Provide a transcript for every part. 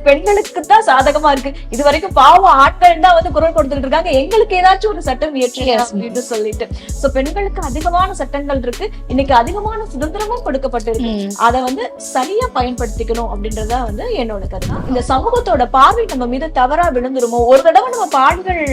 பெண்களுக்கு தான் சாதகமா இருக்கு. இது வரைக்கும் பாவம் ஆட்கள் தான் வந்து குரல் கொடுத்துட்டு இருக்காங்க, எங்களுக்கு ஏதாச்சும் ஒரு சட்டம் இயற்றுங்க அப்படின்னு சொல்லிட்டு. சோ பெண்களுக்கு அதிகமான சட்டங்கள் இருக்கு, இன்னைக்கு அதிகமான சுதந்திரமும் கொடுக்கப்பட்டிருக்கு. அதை வந்து சரியா பயன்படுத்திக்கணும் அப்படின்றதா வந்து என்னோட கருத்து. இந்த சமூகத்தோட பார்வை நம்ம மீது தவறா விழுந்துருமோ, ஒரு தடவை நம்ம பாலியல்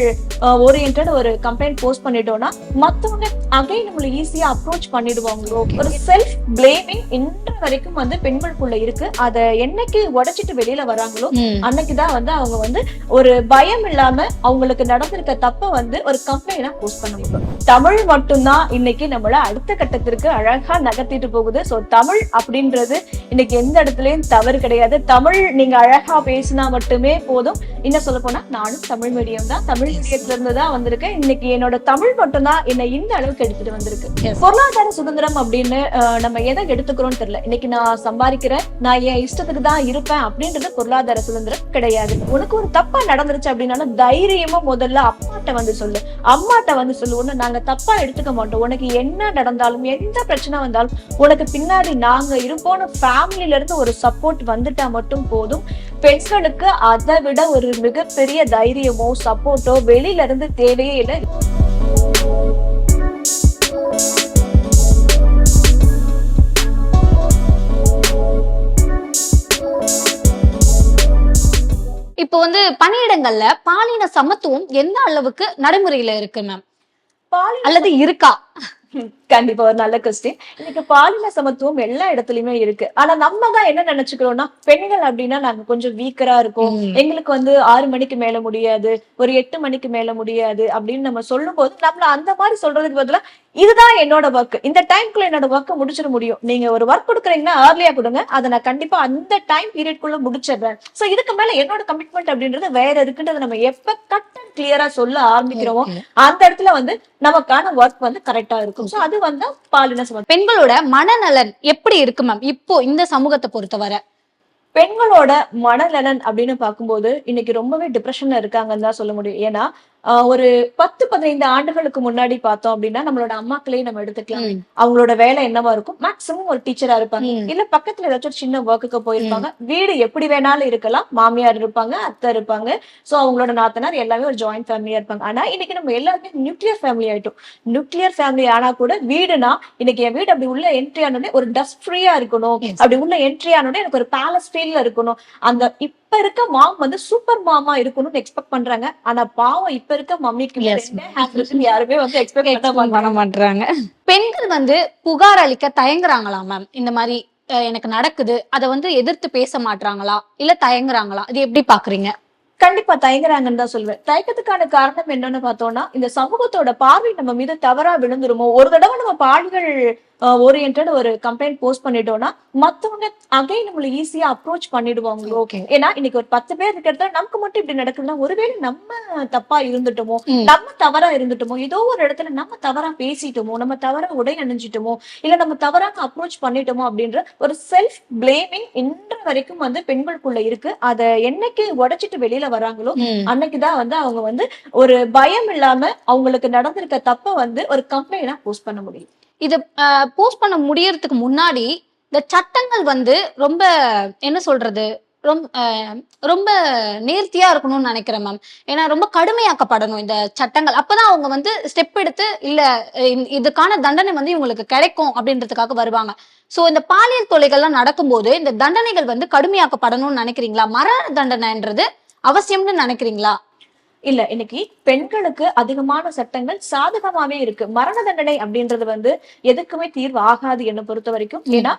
ஓரியன்டட் ஒரு கம்ப்ளைண்ட் போஸ்ட் பண்ணிட்டோம்னா மத்தவங்க அகைன் நம்மள ஈஸியா அப்ரோச் பண்ணிடுவாங்களோ, ஒரு செல்ஃப் பிளேமிங் இன்று வரைக்கும் வந்து பெண்களுக்குள்ள இருக்கு. அதை என்னைக்கு உடைச்சிட்டு வெளியில வராங்களோ அன்னைக்குதான் வந்து அவங்க வந்து ஒரு பயம் இல்லாம அவங்களுக்கு நடந்திருக்க தப்ப வந்து ஒரு கம்ப்ளைண்டா போஸ்ட் பண்ண முடியும். தமிழ் மட்டும்தான் இன்னைக்கு நம்மள அடுத்த கட்டத்திற்கு அழகா நகர்த்திட்டு போகுது. சோ தமிழ் அப்படின்றது இன்னைக்கு எந்த இடத்துலயும் தவறு கிடையாது. தமிழ் நீங்க அழகா பேசினா மட்டுமே போதும். இன்னும் சொல்ல போனா நானும் தமிழ் மீடியம் தான், தமிழ் மீடியத்துல இருந்துதான் வந்திருக்கேன். இன்னைக்கு என்னோட தமிழ் மட்டும்தான் என்னை இந்த அளவுக்கு எடுத்துட்டு வந்திருக்கு. பொருளாதார சுதந்திரம் அப்படின்னு நம்ம எதை எடுத்துக்கிறோம்னு தெரியல. இன்னைக்கு நான் சம்பாதிக்கிறேன், நான் என் இஷ்டத்துக்கு தான் இருப்பேன் அப்படின்றது பொருளாதார சுதந்திரம் கிடையாது. உனக்கு ஒரு தப்பா நடந்துருச்சு அப்படின்னாலும் தைரியமா முதல்ல அப்பாட்ட வந்து சொல்லு, அம்மாட்ட வந்து சொல்லு. ஒண்ணு நாங்க தப்பா எடுத்துக்க மாட்டோம், உனக்கு என்ன நடந்தாலும் எந்த பிரச்சனை வந்தாலும் உனக்கு பின்னாடி நாங்க இருப்போம்னு ஃபேமிலில இருந்து ஒரு சப்போர்ட் வந்துட்டா மட்டும் போதும். பெண்களுக்கு அதை விட ஒரு மிகப்பெரிய தைரியமோ சப்போர்ட்டோ வெளியில இருந்து தேவையே இல்லை. இப்போ வந்து பணியிடங்கள்ல பாலின சமத்துவம் எந்த அளவுக்கு நடைமுறையில இருக்கு மேம், அல்லது இருக்கா? கண்டிப்பா ஒரு நல்ல கொஸ்டின். இன்னைக்கு பாலின சமத்துவம் எல்லா இடத்துலயுமே இருக்கு. ஆனா நம்ம தான் என்ன நினைச்சுக்கிறோம்னா, பெண்கள் அப்படின்னா நாங்க கொஞ்சம் வீக்கரா இருக்கோம், எங்களுக்கு வந்து 6 மணிக்கு மேல முடியாது, ஒரு 8 மணிக்கு மேல முடியாது அப்படின்னு நம்ம சொல்லும் போது நம்மள அந்த மாதிரி சொல்றதுக்கு பதிலா இதுதான் என்னோட ஒர்க், இந்த டைம்குள்ள என்னோட ஒர்க்கை முடிச்சிட முடியும், நீங்க ஒரு ஒர்க் கொடுக்குறீங்கன்னா ஏர்லியா கொடுங்க, அதை நான் கண்டிப்பா அந்த டைம் பீரியட்குள்ள முடிச்சிடுறேன். சோ இதுக்கு மேல என்னோட கமிட்மெண்ட் அப்படின்றது வேற இருக்குன்றது நம்ம எப்ப கட் அண்ட் கிளியரா சொல்ல ஆரம்பிக்கிறோமோ அந்த இடத்துல வந்து நமக்கான ஒர்க் வந்து கரெக்டா இருக்கும். சோ அது வந்து பாலின சமத்துவம். பெண்களோட மனநலன் எப்படி இருக்கு மேம் இப்போ இந்த சமூகத்தை பொறுத்தவரை? பெண்களோட மனநலன் அப்படின்னு பார்க்கும்போது இன்னைக்கு ரொம்பவே டிப்ரெஷன்ல இருக்காங்கன்னு தான் சொல்ல முடியும். ஏன்னா ஒரு 10-15 ஆண்டுகளுக்கு முன்னாடி பார்த்தோம் அப்படின்னா நம்மளோட அம்மாக்களே நம்ம எடுத்துக்கலாம். அவங்களோட வேலை என்னவா இருக்கும், மேக்சிமம் ஒரு டீச்சரா இருப்பாங்க, இல்ல பக்கத்துல ஏதாச்சும் ஒரு சின்ன ஒர்க்குக்கு போயிருப்பாங்க. வீடு எப்படி வேணாலும் இருக்கலாம், மாமியார் இருப்பாங்க, அத்தை இருப்பாங்க, சோ அவங்களோட நாத்தனார் எல்லாமே ஒரு ஜாயிண்ட் ஃபேமிலியா இருப்பாங்க. ஆனா இன்னைக்கு நம்ம எல்லாருமே நியூக்ளியர் ஃபேமிலி ஆயிட்டோம். நியூக்ளியர் ஃபேமிலி ஆனா கூட வீடுனா இன்னைக்கு என் வீடு அப்படி உள்ள என்ட்ரி ஆனோடனே ஒரு டஸ்ட் ஃப்ரீயா இருக்கணும், அப்படி உள்ள என்ட்ரி ஆனோடனே எனக்கு ஒரு பேலஸ் ஃபீல்ல இருக்கணும். அந்த இப்ப இருக்க மாம் வந்து சூப்பர் மாமா இருக்கணும்னு எக்ஸ்பெக்ட் பண்றாங்க. ஆனா பாவம் இப்ப இருக்க மம்மிக்கு யாருமே வந்து எக்ஸ்பெக்ட் பண்ண மாட்டாங்க. பெண்கள் வந்து புகார் அளிக்க தயங்குறாங்களா மேம்? இந்த மாதிரி எனக்கு நடக்குது, அதை வந்து எதிர்த்து பேச மாட்டாங்களா இல்ல தயங்குறாங்களா? இது எப்படி பாக்குறீங்க? கண்டிப்பா தயங்குறாங்கன்னு தான் சொல்லுவேன். தயக்கத்துக்கான காரணம் என்னன்னு பார்த்தோம்னா, இந்த சமூகத்தோட பார்வை நம்ம மீது தவறா விழுந்துருமோ, ஒரு தடவை நம்ம பாலியல் ஓரியன்டட் ஒரு கம்ப்ளைண்ட் போஸ்ட் பண்ணிட்டோம்னா மத்தவங்க அகைன் நம்மள ஈஸியா அப்ரோச் பண்ணிடுவாங்களோ. ஏன்னா இன்னைக்கு ஒரு 10 பேர் இருக்கிறத நமக்கு மட்டும் இப்படி நடக்குதுன்னா ஒருவேளை நம்ம தப்பா இருந்துட்டோமோ, நம்ம தவறா இருந்துட்டோமோ, ஏதோ ஒரு இடத்துல நம்ம தவறா பேசிட்டோமோ, நம்ம தவறா உடை அணிஞ்சிட்டோமோ, இல்ல நம்ம தவறாக அப்ரோச் பண்ணிட்டோமோ அப்படின்ற ஒரு செல்ஃப் பிளேமிங் இன்று வரைக்கும் வந்து பெண்களுக்குள்ள இருக்கு. அதை என்னைக்கு உடைச்சிட்டு வெளியில வராங்களோ அன்னைக்குதான் வந்து அவங்க வந்து ஒரு பயம் இல்லாம அவங்களுக்கு நடந்திருக்க தப்ப வந்து ஒரு கம்ப்ளைண்டா போஸ்ட் பண்ண முடியும். இது போஸ்ட் பண்ண முடியறதுக்கு முன்னாடி இந்த சட்டங்கள் வந்து ரொம்ப என்ன சொல்றது, ரொம்ப நேர்த்தியா இருக்கணும்னு நினைக்கிறேன் மேம். ஏன்னா ரொம்ப கடுமையாக்கப்படணும் இந்த சட்டங்கள். அப்பதான் அவங்க வந்து ஸ்டெப் எடுத்து இல்ல இதுக்கான தண்டனை வந்து இவங்களுக்கு கிடைக்கும் அப்படின்றதுக்காக வருவாங்க. சோ இந்த பாலியல் தொல்லைகள்லாம் நடக்கும்போது இந்த தண்டனைகள் வந்து கடுமையாக்கப்படணும்னு நினைக்கிறீங்களா? மரண தண்டனைன்றது அவசியம்னு நினைக்கிறீங்களா? இல்ல, இன்னைக்கு பெண்களுக்கு அதிகமான சட்டங்கள் சாதகமாவே இருக்கு. மரண தண்டனை அப்படின்றது வந்து எதுக்குமே தீர்வு ஆகாது என்ன பொறுத்த வரைக்கும். ஏன்னா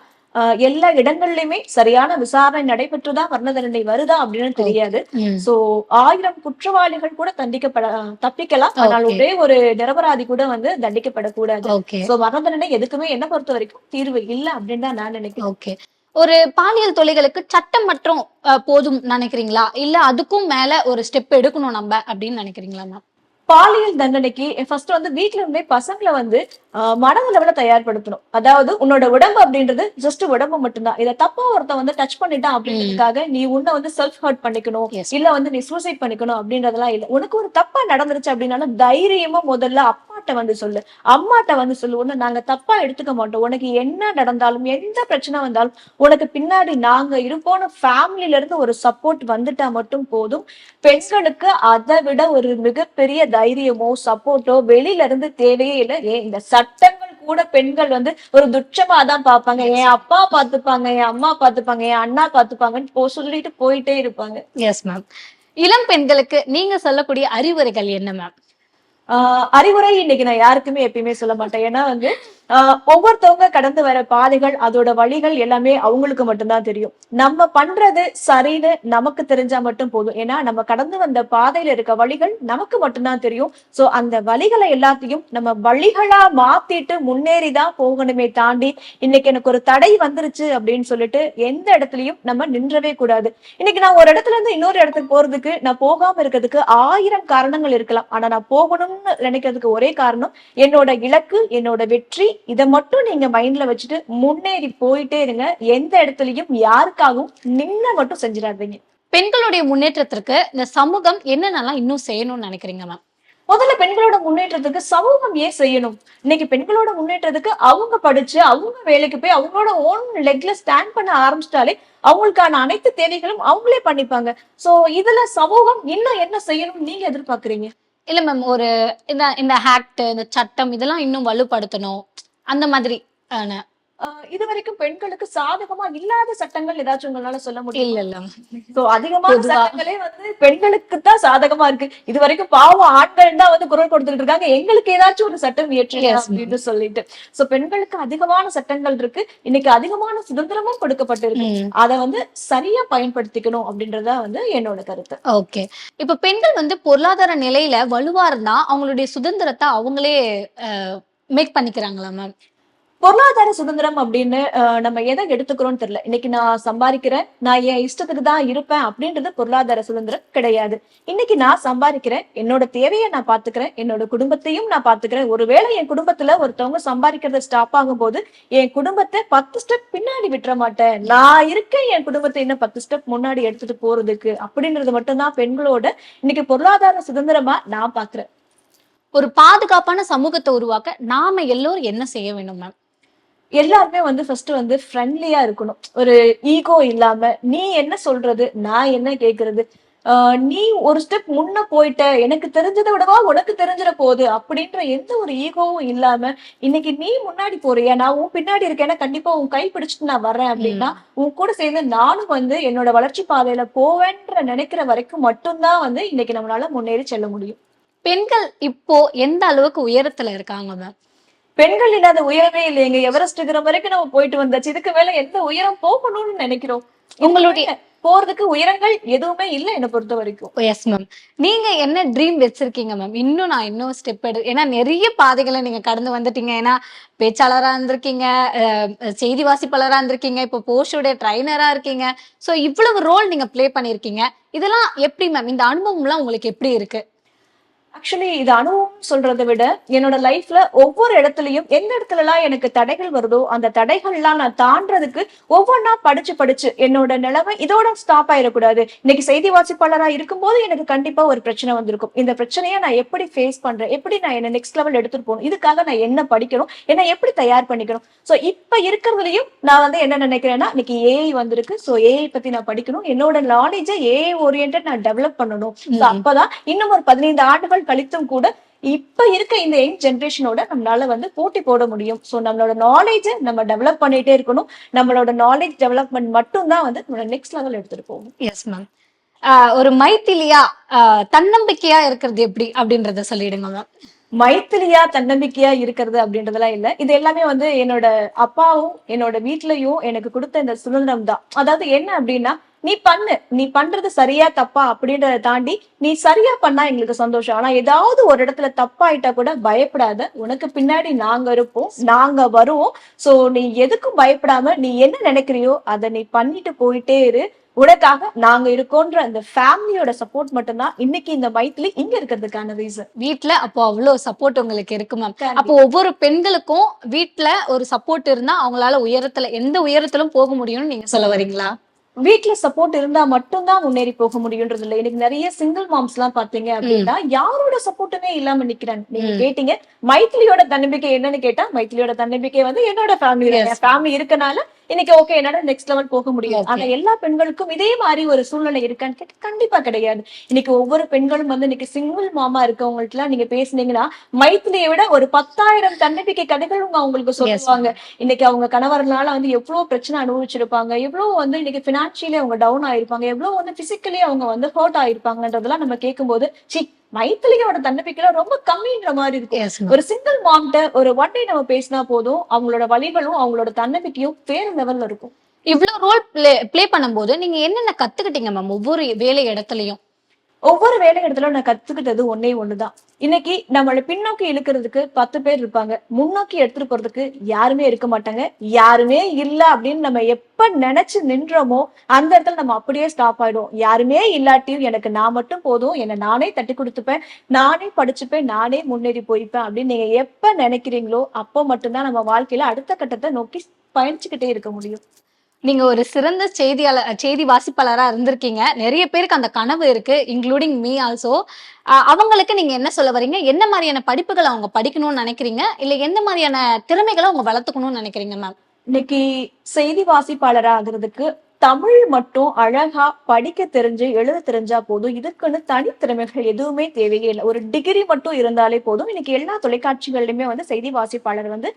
எல்லா இடங்கள்லயுமே சரியான விசாரணை நடைபெற்றுதான் மரண தண்டனை வருதா அப்படின்னு தெரியாது. சோ 1000 குற்றவாளிகள் கூட தப்பிக்கலாம், ஆனால் ஒரே ஒரு நிரபராதி கூட வந்து தண்டிக்கப்படக்கூடாது. சோ மரண தண்டனை எதுக்குமே என்ன பொறுத்த வரைக்கும் தீர்வு இல்ல அப்படின்னு தான் நான் நினைக்கிறேன். ஒரு பாலியல் தொல்லைகளுக்கு சட்டம் மற்றும் போதும் நினைக்கிறீங்களா இல்ல அதுக்கும் மேல ஒரு ஸ்டெப் எடுக்கணும் நம்ம அப்படின்னு நினைக்கிறீங்களா மேம்? பாலியல் தண்டனைக்கு ஃபர்ஸ்ட் வந்து வீட்டுல இருந்தே பசங்களை வந்து மனதளவுல தயார்படுத்தணும். அதாவது உன்னோட உடம்பு அப்படின்றது ஜஸ்ட் உடம்பு மட்டும்தான். இதை தப்பா ஒருத்த வந்து டச் பண்ணிட்டான் அப்படின்றதுக்காக நீ உன்னை வந்து செல்ஃப் ஹர்ட் பண்ணிக்கணும், இல்ல வந்து நீ சூசைட் பண்ணிக்கணும் அப்படின்றதெல்லாம் இல்ல. உனக்கு ஒரு தப்பா நடந்துருச்சு அப்படின்னாலும் தைரியமா முதல்ல அப்பாட்ட அப்பாட்ட வந்து சொல்லு, அம்மாட்ட வந்து சொல்லு, உன்னை நாங்க தப்பா எடுத்துக்க மாட்டோம். உனக்கு என்ன நடந்தாலும் எந்த பிரச்சனை வந்தாலும் உனக்கு பின்னாடி நாங்க இருப்போம்னு ஃபேமிலில இருந்து ஒரு சப்போர்ட் வந்துட்டா மட்டும் போதும். பெண்களுக்கு அதை விட ஒரு மிகப்பெரிய தைரியமோ சப்போர்ட்டோ வெளியில இருந்து தேவையே இல்லை. ஏன் இந்த சட்டங்கள் கூட பெண்கள் வந்து ஒரு துச்சமா தான் பார்ப்பாங்க. என் அப்பா பாத்துப்பாங்க, என் அம்மா பாத்துப்பாங்க, என் அண்ணா பாத்துப்பாங்கன்னு சொல்லிட்டு போயிட்டே இருப்பாங்க. Yes ma'am. இளம் பெண்களுக்கு நீங்க சொல்லக்கூடிய அறிவுரைகள் என்ன மேம்? அறிவுரை இன்னைக்கு நான் யாருக்குமே எப்பயுமே சொல்ல மாட்டேன். ஏன்னா வந்து ஒவ்வொருத்தவங்க கடந்து வர பாதைகள் அதோட வழிகள் எல்லாமே அவங்களுக்கு மட்டும்தான் தெரியும். நம்ம பண்றது சரின்னு நமக்கு தெரிஞ்சா மட்டும் போதும். ஏன்னா நம்ம கடந்து வந்த பாதையில இருக்க வழிகள் நமக்கு மட்டும்தான் தெரியும். சோ அந்த வழிகளை எல்லாத்தையும் நம்ம வழிகளா மாத்திட்டு முன்னேறிதான் போகணுமே தாண்டி இன்னைக்கு எனக்கு ஒரு தடை வந்துருச்சு அப்படின்னு சொல்லிட்டு எந்த இடத்துலயும் நம்ம நின்றவே கூடாது. இன்னைக்கு நான் ஒரு இடத்துல இருந்து இன்னொரு இடத்துக்கு போறதுக்கு நான் போகாம இருக்கிறதுக்கு 1000 காரணங்கள் இருக்கலாம். ஆனா நான் போகணும்னு நினைக்கிறதுக்கு ஒரே காரணம் என்னோட இலக்கு, என்னோட வெற்றி. இதை மட்டும் நீங்க மைண்ட்ல வச்சுட்டு முன்னேறி போயிட்டே இருங்க. எந்த இடத்துலயும் யாருக்காகவும் நின்ன மட்டும் செஞ்சிடாதீங்க. பெண்களுடைய முன்னேற்றத்திற்கு இந்த சமூகம் என்னென்னலாம் இன்னும் செய்யணும்னு நினைக்கிறீங்க மேம்? முதல்ல பெண்களோட முன்னேற்றத்துக்கு சமூகம் ஏன் செய்யணும்? இன்னைக்கு பெண்களோட முன்னேற்றத்துக்கு அவங்க படிச்சு அவங்க வேலைக்கு போய் அவங்களோட ஓன் லெக்ல ஸ்டாண்ட் பண்ண ஆரம்பிச்சிட்டாலே அவங்களுக்கான அனைத்து தேவைகளும் அவங்களே பண்ணிப்பாங்க. சோ இதுல சமூகம் இன்னும் என்ன செய்யணும் நீங்க எதிர்பார்க்கறீங்க? இல்ல மேம், ஒரு இந்த இந்த ஆக்ட், இந்த சட்டம் இதெல்லாம் இன்னும் வலுப்படுத்தணும் அந்த மாதிரி. இது வரைக்கும் பெண்களுக்கு சாதகமா இல்லாத சட்டங்கள் ஏதாச்சும் உங்களால சொல்ல முடியும்? இல்ல இல்ல சோ அதிகமான பொதுவா. சட்டங்களே வந்து பெண்களுக்கு தான் சாதகமா இருக்கு. இது வரைக்கும் பாவம் ஆண்கள் தான் வந்து குரல் கொடுத்துட்டு இருக்காங்க, எங்களுக்கு ஏதாச்சும் ஒரு சட்டம் இயற்றுங்க Yes, அப்படின்னு சொல்லிட்டு. சோ பெண்களுக்கு அதிகமான சட்டங்கள் இருக்கு. இன்னைக்கு அதிகமான சுதந்திரமும் கொடுக்கப்பட்டிருக்கு. அதை வந்து சரியா பயன்படுத்திக்கணும் அப்படின்றதா வந்து என்னோட கருத்து. ஓகே. இப்ப பெண்கள் வந்து பொருளாதார நிலையில வலுவா இருந்தா அவங்களுடைய சுதந்திரத்தை அவங்களே மேக் பண்ணிக்கிறாங்களா மேம்? பொருளாதார சுதந்திரம் அப்படின்னு நம்ம எதை எடுத்துக்கிறோம்னு தெரியல. இன்னைக்கு நான் சம்பாதிக்கிறேன், நான் என் இஷ்டத்துக்கு தான் இருப்பேன் அப்படின்றது பொருளாதார சுதந்திரம் கிடையாது. இன்னைக்கு நான் சம்பாதிக்கிறேன், என்னோட தேவையை நான் பாத்துக்கிறேன், என்னோட குடும்பத்தையும் நான் பாத்துக்கிறேன். ஒருவேளை என் குடும்பத்துல ஒருத்தவங்க சம்பாதிக்கிறத ஸ்டாப் ஆகும் போது என் குடும்பத்தை 10 ஸ்டெப் பின்னாடி விட்டுற மாட்டேன். நான் இருக்கேன் என் குடும்பத்தை இன்னும் 10 ஸ்டெப் முன்னாடி எடுத்துட்டு போறதுக்கு அப்படின்றது மட்டும்தான் பெண்களோட இன்னைக்கு பொருளாதார சுதந்திரமா நான் பாக்குறேன். ஒரு பாதுகாப்பான சமூகத்தை உருவாக்க நாம எல்லோரும் என்ன செய்ய வேண்டும் மேம்? எல்லாருமே வந்து ஃபர்ஸ்ட் வந்து ஃப்ரெண்ட்லியா இருக்கணும். ஒரு ஈகோ இல்லாம நீ என்ன சொல்றது நான் என்ன கேக்குறது, நீ ஒரு ஸ்டெப் முன்ன போயிட்ட, எனக்கு தெரிஞ்சதை விடவா உனக்கு தெரிஞ்சிட போகுது அப்படின்ற எந்த ஒரு ஈகோவும் இல்லாம இன்னைக்கு நீ முன்னாடி போறியா, நான் உன் பின்னாடி இருக்கேன்னா கண்டிப்பா உன் கை பிடிச்சிட்டு நான் வர்றேன் அப்படின்னா உன் கூட சேர்ந்து நானும் வந்து என்னோட வளர்ச்சி பாதையில போவேன்ற நினைக்கிற வரைக்கும் மட்டும்தான் வந்து இன்னைக்கு நம்மளால முன்னேறி செல்ல முடியும். பெண்கள் இப்போ எந்த அளவுக்கு உயரத்துல இருக்காங்க மேம்? பெண்கள் இல்லாத உயரமே இல்லைங்க. எவரெஸ்ட் இருக்கிற வரைக்கும் நம்ம போயிட்டு வந்தாச்சு. இதுக்கு மேல எந்த உயரம் போகணும்னு நினைக்கிறோம்? உங்களுடைய போறதுக்கு உயரங்கள் எதுவுமே இல்லை என்னை பொறுத்த வரைக்கும். Yes ma'am. நீங்க என்ன ட்ரீம் வச்சிருக்கீங்க மேம்? இன்னும் ஸ்டெப் ஏன்னா நிறைய பாதைகளை நீங்க கடந்து வந்துட்டீங்க. ஏன்னா பேச்சாளரா இருந்திருக்கீங்க, செய்தி வாசிப்பாளரா இருந்திருக்கீங்க, இப்போ போஸ்டோட ட்ரைனரா இருக்கீங்க. சோ இவ்வளவு ரோல் நீங்க பிளே பண்ணிருக்கீங்க. இதெல்லாம் எப்படி மேம், இந்த அனுபவம் எல்லாம் உங்களுக்கு எப்படி இருக்கு? ஆக்சுவலி இது அனுபவம் சொல்றதை விட என்னோட லைஃப்ல ஒவ்வொரு இடத்துலயும் எந்த இடத்துல எல்லாம் எனக்கு தடைகள் வருதோ அந்த தடைகள்லாம் நான் தாண்டறதுக்கு ஒவ்வொன்னா படிச்சு என்னோட நிலைமை இதோட ஸ்டாப் ஆயிடக்கூடாது. இன்னைக்கு செய்தி வாசிப்பாளரா இருக்கும்போது எனக்கு கண்டிப்பா ஒரு பிரச்சனை வந்திருக்கும். இந்த பிரச்சனையை நான் எப்படி ஃபேஸ் பண்றேன், எப்படி நான் என்ன நெக்ஸ்ட் லெவல் எடுத்துட்டு போகணும், இதுக்காக நான் என்ன படிக்கணும், என்ன எப்படி தயார் பண்ணிக்கணும். சோ இப்ப இருக்கிறதுலயும் நான் வந்து என்ன நினைக்கிறேன்னா இன்னைக்கு ஏஐ வந்திருக்கு. சோ ஏஐ பத்தி நான் படிக்கணும், என்னோட நாலேஜை ஏஐ ஓரியன்ட் நான் டெவலப் பண்ணணும். அப்பதான் இன்னும் ஒரு 15 ஆண்டுகள் கழித்தும் கூட இப்ப இருக்க இந்த யங் ஜெனரேஷனோட நம்மளால வந்து போட்டி போட முடியும். சோ நம்மளோட நாலேஜ் நம்ம டெவலப் பண்ணிட்டே இருக்கணும். நம்மளோட நாலேஜ் டெவலப்மெண்ட் மட்டும் தான் வந்து நம்மளோட நெக்ஸ்ட் லெவல் எடுத்துட்டு போகும். Yes ma'am. ஒரு மைத்திலியா தன்னம்பிக்கையா இருக்கிறது எப்படி அப்படின்றத சொல்லிடுங்க மேம். மைத்திலியா தன்னம்பிக்கையா இருக்கிறது அப்படின்றதெல்லாம் இல்ல. இது எல்லாமே வந்து என்னோட அப்பாவும் என்னோட வீட்லயும் எனக்கு கொடுத்த இந்த சுதந்திரம் தான். அதாவது என்ன அப்படின்னா நீ பண்றது சரியா தப்பா அப்படின்றத தாண்டி நீ சரியா பண்ணா எங்களுக்கு சந்தோஷம். ஆனா ஏதாவது ஒரு இடத்துல தப்பாயிட்டா கூட பயப்படாத, உனக்கு பின்னாடி நாங்க இருப்போம், நாங்க வருவோம். சோ நீ எதுக்கும் பயப்படாம நீ என்ன நினைக்கிறியோ அதை நீ பண்ணிட்டு போயிட்டே இரு. உனக்காக நாங்க இருக்கோன்ற அந்த ஃபேமிலியோட சப்போர்ட் மட்டும்தான் இன்னைக்கு இந்த மைத்திலி இங்க இருக்கிறதுக்கான ரீசன். வீட்ல அப்போ அவ்வளவு சப்போர்ட் உங்களுக்கு இருக்கு மேம். அப்போ ஒவ்வொரு பெண்களுக்கும் வீட்ல ஒரு சப்போர்ட் இருந்தா அவங்களால எந்த உயரத்திலும் போக முடியும்னு நீங்க சொல்ல வரீங்களா? வீட்ல சப்போர்ட் இருந்தா மட்டும்தான் முன்னேறி போக முடியும்ன்றது இல்ல. எனக்கு நிறைய சிங்கிள் மாம்ஸ் எல்லாம் பாத்தீங்க அப்படின்னா யாரோட சப்போர்ட்டுமே இல்லாம நிக்கிறாங்க. நீங்க கேட்டீங்க மைத்திலியோட தன்னம்பிக்கை என்னன்னு கேட்டா, மைத்திலியோட தன்னம்பிக்கை வந்து என்னோட ஃபேமிலி, என் ஃபேமிலி இருக்கனால இன்னைக்கு ஓகே என்னால நெக்ஸ்ட் லெவல் போக முடியும். ஆனா எல்லா பெண்களுக்கும் இதே மாதிரி ஒரு சூழ்நிலை இருக்கான்னு கேட்டா கண்டிப்பா கிடையாது. இன்னைக்கு ஒவ்வொரு பெண்களும் வந்து இன்னைக்கு சிங்கிள் மாமா இருக்கவங்களுக்கு எல்லாம் நீங்க பேசுனீங்கன்னா மைத்திலியை விட ஒரு 10,000 தன்னம்பிக்கை கதைகள் அவங்களுக்கு சொல்லுவாங்க. இன்னைக்கு அவங்க கணவர்னால வந்து எவ்வளவு பிரச்சனை அனுபவிச்சிருப்பாங்க, எவ்வளவு வந்து இன்னைக்கு பினான்சியலி அவங்க டவுன் ஆயிருப்பாங்க, எவ்வளவு வந்து பிசிக்கலி அவங்க வந்து ஹர்ட் ஆயிருப்பாங்கன்றதெல்லாம் நம்ம கேட்கும்போது சி மைத்திலியோட தன்னம்பிக்கையில ரொம்ப கம்மின்ற மாதிரி இருக்கும். ஒரு சிங்கிள் மாம்கிட்ட ஒரு ஒன் டே நம்ம பேசினா போதும், அவங்களோட வலிகளும் அவங்களோட தன்னம்பிக்கையும் வேற லெவல்ல இருக்கும். இவ்வளவு ரோல் பிளே பண்ணும்போது நீங்க என்னென்ன கத்துக்கிட்டீங்க மேம் ஒவ்வொரு வேலை இடத்துலயும்? ஒவ்வொரு வேலை இடத்துல நான் கத்துக்கிட்டது ஒன்னே ஒண்ணுதான். இன்னைக்கு நம்மள பின்னோக்கி இழுக்கிறதுக்கு 10 பேர் இருப்பாங்க, முன்னோக்கி எடுத்துட்டு போறதுக்கு யாருமே இருக்க மாட்டாங்க. யாருமே இல்ல அப்படின்னு நம்ம எப்ப நினைச்சு நின்றோமோ அந்த இடத்துல நம்ம அப்படியே ஸ்டாப் ஆயிடும். யாருமே இல்லாட்டியும் எனக்கு நான் மட்டும் போதும், என்னை நானே தட்டி கொடுத்துப்பேன், நானே படிச்சுப்பேன், நானே முன்னேறி போய்ப்பேன் அப்படின்னு நீங்க எப்ப நினைக்கிறீங்களோ அப்போ மட்டும்தான் நம்ம வாழ்க்கையில அடுத்த கட்டத்தை நோக்கி பயணிச்சுக்கிட்டே இருக்க முடியும். நீங்க ஒரு சிறந்த செய்தி வாசிப்பாளரா இருந்திருக்கீங்க. நிறைய பேருக்கு அந்த கனவு இருக்கு, இன்க்ளூடிங் மீ ஆல்சோ. அவங்களுக்கு நீங்க என்ன சொல்ல வரீங்க? என்ன மாதிரியான படிப்புகளை அவங்க படிக்கணும்னு நினைக்கிறீங்க, இல்ல எந்த மாதிரியான திறமைகளை அவங்க வளர்த்துக்கணும்னு நினைக்கிறீங்க மேம்? இன்னைக்கு செய்தி வாசிப்பாளரா ஆகுறதுக்கு தமிழ் மட்டும் அழகா படிக்க தெரிஞ்சு எழுத தெரிஞ்சா போதும். இதுக்குன்னு தனித்திறமைகள் எதுவுமே தேவையே இல்லை. ஒரு டிகிரி மட்டும் இருந்தாலே போதும். இன்னைக்கு எல்லா தொலைக்காட்சிகள்லயுமே வந்து செய்தி வாசிப்பாளர் வந்து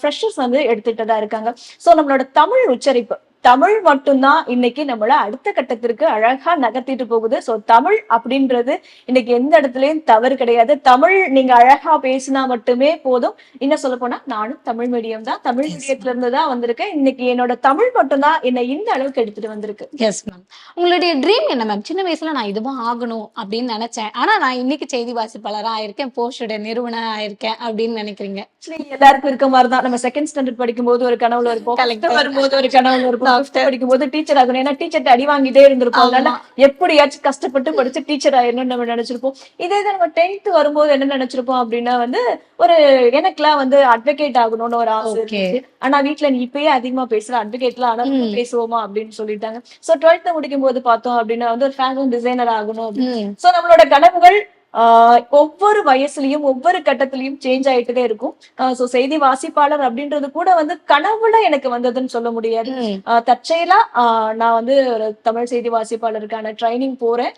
ஃப்ரெஷர்ஸ் வந்து எடுத்துட்டு தான் இருக்காங்க. சோ நம்மளோட தமிழ் உச்சரிப்பு, தமிழ் மட்டும்தான் இன்னைக்கு நம்மள அடுத்த கட்டத்திற்கு அழகா நகர்த்திட்டு போகுது. சோ தமிழ் அப்படின்றது இன்னைக்கு எந்த இடத்துலயும் தவறு கிடையாது. தமிழ் நீங்க அழகா பேசினா மட்டுமே போதும். இன்னும் சொல்ல போனா நானும் தமிழ் மீடியம் தான், தமிழ் மீடியத்துல இருந்து தான் வந்திருக்கேன். இன்னைக்கு என்னோட தமிழ் மட்டும்தான் என்னை இந்த அளவுக்கு எடுத்துட்டு வந்திருக்கு. Yes ma'am. உங்களுடைய ட்ரீம் என்ன மேம்? சின்ன வயசுல நான் இதுவும் ஆகணும் அப்படின்னு நினைச்சேன், ஆனா நான் இன்னைக்கு செய்தி வாசிப்பாளரா ஆயிருக்கேன், போஸ்டோட நிறுவனர் ஆயிருக்கேன் அப்படின்னு நினைக்கிறீங்க? எல்லாருக்கும் இருக்க மாதிரிதான். நம்ம செகண்ட் ஸ்டாண்டர்ட் படிக்கும் போது ஒரு கனவுல இருப்போம், வரும்போது ஒரு கனவுல இருப்போம், படிக்கும் போது டீச்சர் ஆகணும். ஏன்னா டீச்சர் அடி வாங்கிட்டே இருந்திருப்போம், அதனால எப்படியாச்சும் கஷ்டப்பட்டு படிச்சு டீச்சர் ஆயிரணும்னு நம்ம நினைச்சிருப்போம். இதே தான் நம்ம 10th வரும்போது என்ன நினைச்சிருப்போம் அப்படின்னா வந்து ஒரு எனக்குலாம் வந்து அட்வொகேட் ஆகணும்னு ஒரு ஆசை இருந்துச்சு. ஆனா வீட்டுல நீ இப்பயே அதிகமா பேசுற, அட்வொகேட்லாம் ஆனா பேசுவோமா அப்படின்னு சொல்லிட்டாங்க. சோ 12th முடிக்கும் போது பார்த்தோம் அப்படின்னா வந்து ஒரு ஃபேஷன் டிசைனர் ஆகணும் அப்படின்னு. சோ நம்மளோட கனவுகள் ஒவ்வொரு வயசுலயும் ஒவ்வொரு கட்டத்திலயும் சேஞ்ச் ஆயிட்டே இருக்கும். சோ செய்தி வாசிப்பாளர் அப்படின்றது கூட வந்து கனவுல எனக்கு வந்ததுன்னு சொல்ல முடியாது. தற்செயலா நான் வந்து ஒரு தமிழ் செய்தி வாசிப்பாளருக்கான ட்ரைனிங் போறேன்.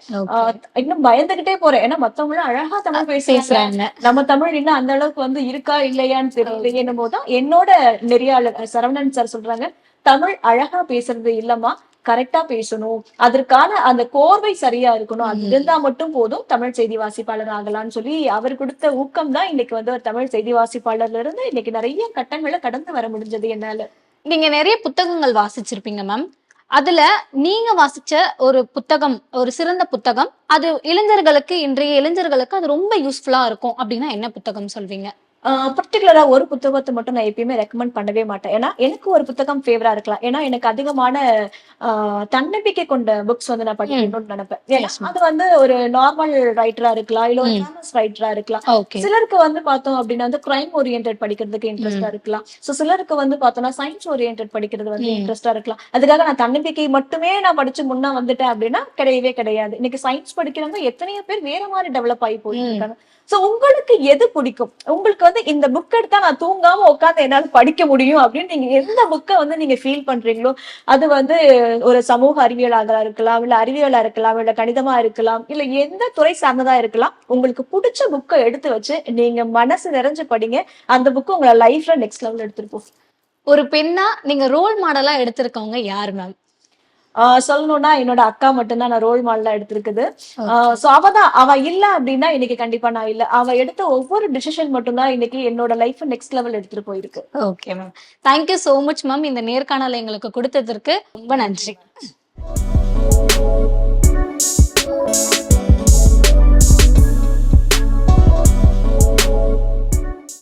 இன்னும் பயந்துகிட்டே போறேன், ஏன்னா மத்தவங்களும் அழகா தமிழ் பேசுறாங்க, நம்ம தமிழ் இன்னும் அந்த அளவுக்கு வந்து இருக்கா இல்லையான்னு தெரியலையேன்னும் போதுதான் என்னோட நெறியாளர் சரவணன் சார் சொல்றாங்க, தமிழ் அழகா பேசுறது இல்லம்மா, கரெக்டா பேசணும், அதற்கான அந்த கோர்வை சரியா இருக்கணும், அது இருந்தா மட்டும் போதும் தமிழ் செய்தி வாசிப்பாளர் ஆகலாம்னு சொல்லி அவர் கொடுத்த ஊக்கம் தான் இன்னைக்கு வந்து ஒரு தமிழ் செய்தி வாசிப்பாளர்ல இருந்து இன்னைக்கு நிறைய கட்டங்களை கடந்து வர முடிஞ்சது என்னால. நீங்க நிறைய புத்தகங்கள் வாசிச்சிருப்பீங்க மேம். அதுல நீங்க வாசிச்ச ஒரு புத்தகம், ஒரு சிறந்த புத்தகம், அது இளைஞர்களுக்கு, இன்றைய இளைஞர்களுக்கு அது ரொம்ப யூஸ்ஃபுல்லா இருக்கும் அப்படின்னா என்ன புத்தகம் சொல்வீங்க? பர்டிகுலரா ஒரு புத்தகத்தை மட்டும் நான் எப்பயுமே ரெக்கமெண்ட் பண்ணவே மாட்டேன். ஏன்னா எனக்கு ஒரு புத்தகம் ஃபேவரா இருக்கலாம், ஏன்னா எனக்கு அதிகமான தன்னம்பிக்கை கொண்ட புக்ஸ் வந்து நான் படிக்கணும்னு நினைப்பேன். அது வந்து ஒரு நார்மல் ரைட்டரா இருக்கலாம், இல்ல ஒரு ஃபேமஸ் ரைட்டரா இருக்கலாம். சிலருக்கு வந்து பார்த்தோம் அப்படின்னா வந்து கிரைம் ஓரியன்டட் படிக்கிறதுக்கு இன்ட்ரெஸ்டா இருக்கலாம். சோ சிலருக்கு வந்து பார்த்தோம்னா சயின்ஸ் ஓரியன்டட் படிக்கிறது வந்து இன்ட்ரெஸ்டா இருக்கலாம். அதுக்காக நான் தன்னம்பிக்கை மட்டுமே நான் படிச்சு முன்னா வந்துட்டேன் அப்படின்னா கிடையவே கிடையாது. இன்னைக்கு சயின்ஸ் படிக்கிறவங்க எத்தனையோ பேர் வேற மாதிரி டெவலப் ஆகி போயிட்டு இருக்காங்க. சோ உங்களுக்கு எது பிடிக்கும், உங்களுக்கு வந்து இந்த புக் எடுத்தா நான் தூங்காம உட்காந்து என்னால படிக்க முடியும் அப்படின்னு நீங்க எந்த புக்கை வந்து நீங்க ஃபீல் பண்றீங்களோ, அது வந்து ஒரு சமூக அறிவியலாக இருக்கலாம், இல்ல அறிவியலா இருக்கலாம், இல்ல கணிதமா இருக்கலாம், இல்ல எந்த துறை சார்ந்ததா இருக்கலாம், உங்களுக்கு பிடிச்ச புக்கை எடுத்து வச்சு நீங்க மனசு நிறைஞ்சு படிங்க. அந்த புக்கு உங்களை லைஃப்ல நெக்ஸ்ட் லெவல் எடுத்துட்டு போகும். ஒரு பெண்ணா நீங்க ரோல் மாடலா எடுத்திருக்கவங்க யாரு மேம்? சொல்லணும்னா என்னோட அக்கா மட்டும்தான் நான் ரோல் மாடலா எடுத்திருக்குது. சோ அவ இல்ல அப்படின்னா இன்னைக்கு கண்டிப்பா நான் இல்ல. அவ எடுத்த ஒவ்வொரு டிசிஷன் மட்டும்தான் இன்னைக்கு என்னோட லைஃப் நெக்ஸ்ட் லெவல் எடுத்துட்டு போயிருக்கு. Okay ma'am, thank you so much ma'am. இந்த நேர்காணலை எங்களுக்கு கொடுத்ததற்கு ரொம்ப நன்றி.